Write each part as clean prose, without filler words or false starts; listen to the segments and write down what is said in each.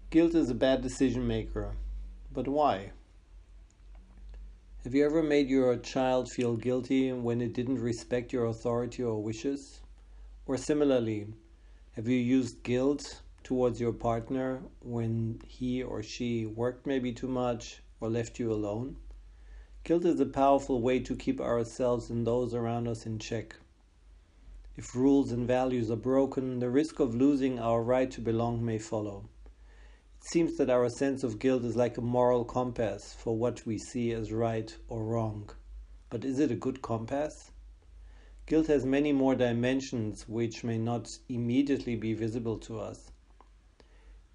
Guilt is a bad decision maker. But why? Have you ever made your child feel guilty when it didn't respect your authority or wishes? Or similarly, have you used guilt towards your partner when he or she worked maybe too much or left you alone? Guilt is a powerful way to keep ourselves and those around us in check. If rules and values are broken, the risk of losing our right to belong may follow. It seems that our sense of guilt is like a moral compass for what we see as right or wrong. But is it a good compass? Guilt has many more dimensions which may not immediately be visible to us.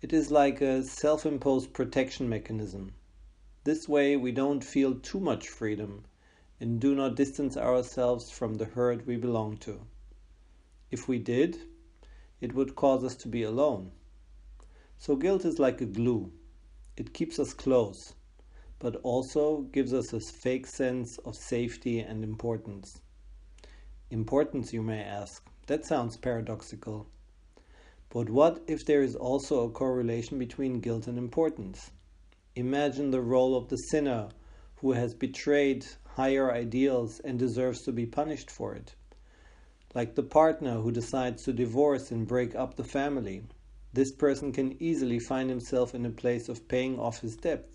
It is like a self-imposed protection mechanism. This way we don't feel too much freedom and do not distance ourselves from the herd we belong to. If we did, it would cause us to be alone. So guilt is like a glue. It keeps us close, but also gives us a fake sense of safety and importance. Importance, you may ask. That sounds paradoxical. But what if there is also a correlation between guilt and importance? Imagine the role of the sinner who has betrayed higher ideals and deserves to be punished for it. Like the partner who decides to divorce and break up the family. This person can easily find himself in a place of paying off his debt.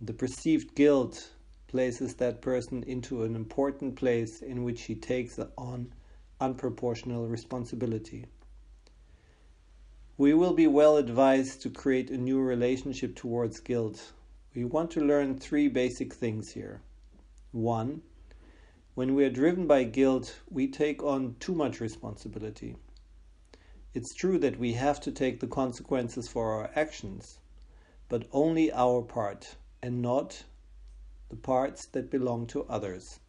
The perceived guilt places that person into an important place in which he takes on unproportional responsibility. We will be well advised to create a new relationship towards guilt. We want to learn 3 basic things here. 1. When we are driven by guilt, we take on too much responsibility. It's true that we have to take the consequences for our actions, but only our part, and not the parts that belong to others.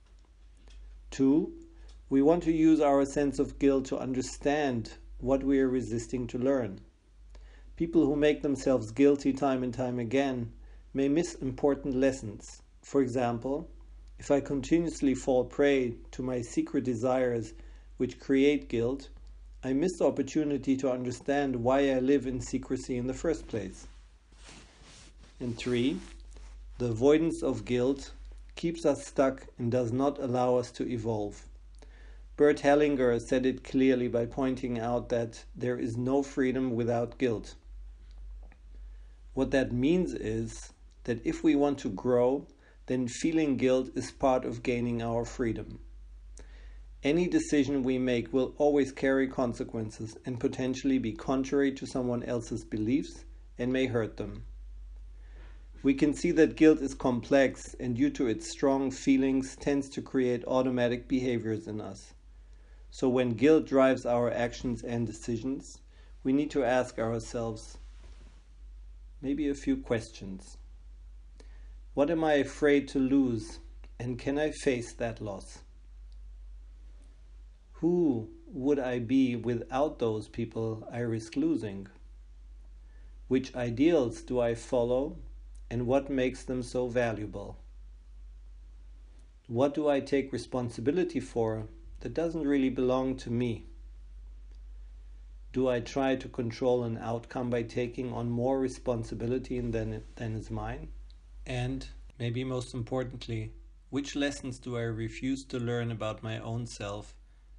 2. We want to use our sense of guilt to understand what we are resisting to learn. People who make themselves guilty time and time again may miss important lessons. For example, if I continuously fall prey to my secret desires which create guilt, I miss the opportunity to understand why I live in secrecy in the first place. And 3, the avoidance of guilt keeps us stuck and does not allow us to evolve. Bert Hellinger said it clearly by pointing out that there is no freedom without guilt. What that means is that if we want to grow, then feeling guilt is part of gaining our freedom. Any decision we make will always carry consequences and potentially be contrary to someone else's beliefs and may hurt them. We can see that guilt is complex and due to its strong feelings tends to create automatic behaviors in us. So when guilt drives our actions and decisions, we need to ask ourselves maybe a few questions. What am I afraid to lose, and can I face that loss? Who would I be without those people I risk losing? Which ideals do I follow, and what makes them so valuable? What do I take responsibility for that doesn't really belong to me? Do I try to control an outcome by taking on more responsibility than is mine? And, maybe most importantly, which lessons do I refuse to learn about my own self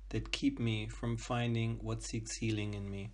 that keep me from finding what seeks healing in me?